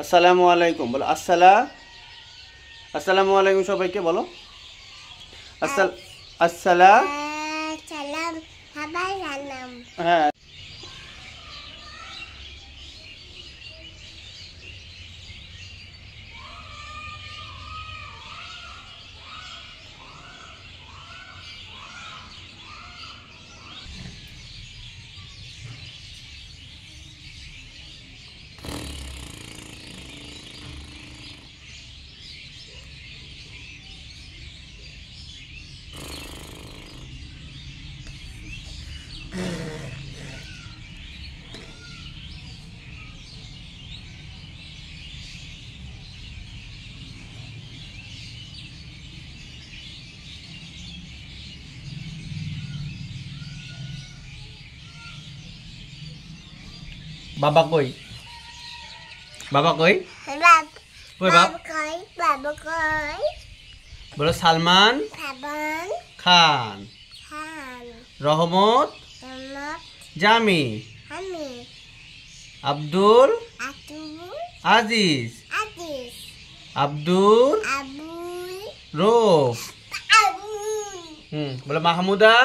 আসসালামু আলাইকুম বলো। আসসালামু আলাইকুম সবাইকে বলো। আসসালাম। হ্যাঁ বাবা কই? বাবা কই? কই বলো। সালমান খান, রহমত জামি, আব্দুল আজিজ, আব্দুল রৌফ। বলো মাহমুদা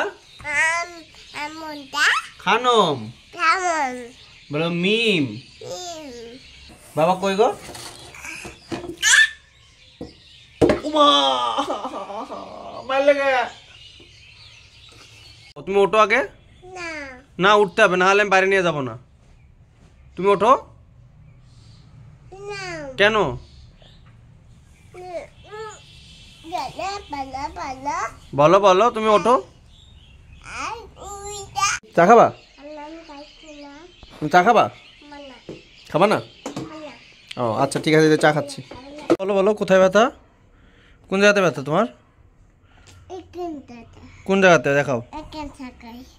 খানম। বলো মিম। বাবা কই গো? তুমি ওঠো আগে। না উঠতে হবে, না হলে আমি বাইরে নিয়ে যাবো না। তুমি ওঠো। কেন? বলো বলো, তুমি ওঠো। চা খাবা? চা খাবা? খাবা না? ও আচ্ছা ঠিক আছে, চা খাচ্ছি। বলো বলো, কোথায় ব্যথা? কোন জায়গাতে ব্যথা তোমার? কোন জায়গাতে দেখাও?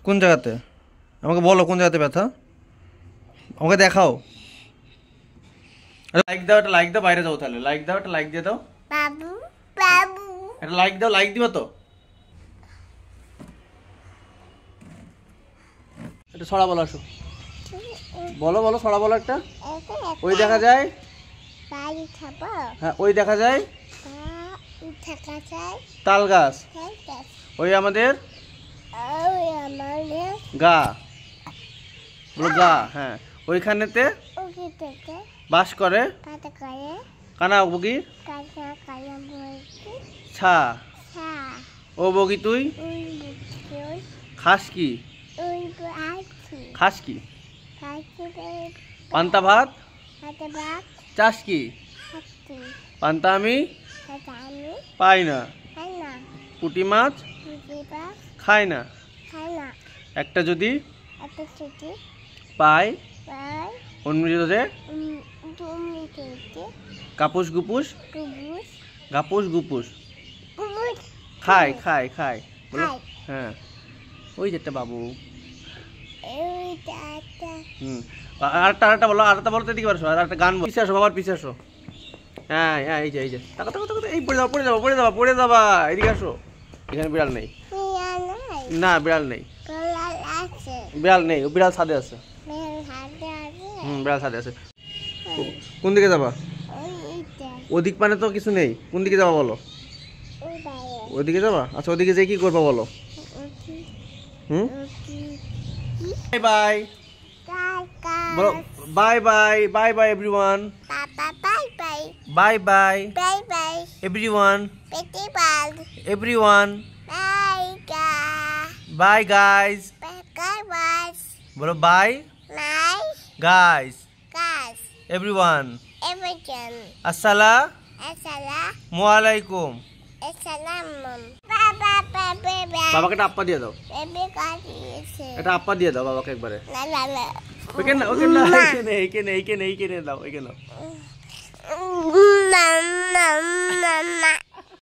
কোন জায়গাতে আমাকে বলো, কোন জায়গাতে ব্যথা আমাকে দেখাও। লাইক দাও, একটা লাইক দাও, বাইরে যাও তাহলে। লাইক দাও, একটা লাইক দিয়ে দাও। বাবু বাবু একটা লাইক দাও। লাইক দিবা তো? এটা ছড়া বলো, আসো বলো বলো, ছড়া বলো একটা। ওই দেখা যায়, হ্যাঁ ওই দেখা যায় তাল গাছ। ওই আমাদের গা। বলো গা। হ্যাঁ ওইখানেতে বাস করে কানা বগি ছা। ও বগি তুই খাস কি? খাস কি? পান্তা ভাত চাস কি? পান্তা আমি পাই না। পুঁটি মাছ খাই না। একটা যদি পাই অন্যজনে কাপুস গুপুস গাপুস গুপুস খাই খাই খাই। বলো হ্যাঁ। ওই যেটা বাবু। আরেকটা বলো, আরেকটা বলতে দিকে পারছো। আর একটা গান পিছিয়ে আসো, বাবার পিছিয়ে আসো। হ্যাঁ হ্যাঁ এই যে এই যে টাকা টাকা টাকা, এই পড়ে যাবা পড়ে যাবা পড়ে যাবা পড়ে যাবা। এদিকে আসো। এখানে বিড়াল নেই। না বিড়াল নেই, বিড়াল নেই। ও বিড়াল ছাদে আছে। বিড়াল ছাদে আছে। কোন দিকে যাবা? ওদিক মানে তো কিছু নেই। কোন দিকে যাবা বলো? ওদিকে যাবা। আচ্ছা ওদিকে যেয়ে কি করবা বলো? বাই বাই বলো। Bye bye bye bye everyone. Bye bye everyone. Everyone bye guys. বলো বাই গাইস এভরিওয়ান। আসসালামু আলাইকুম। বাবাকে একটা আপ্পা দিয়ে দাও। এটা আপ্পা দিয়ে দাও বাবাকে একবারে। ওইখানে ওইখানে এইখানে এইখানে এইখানে এইখানে দাও, এইখানে দাও।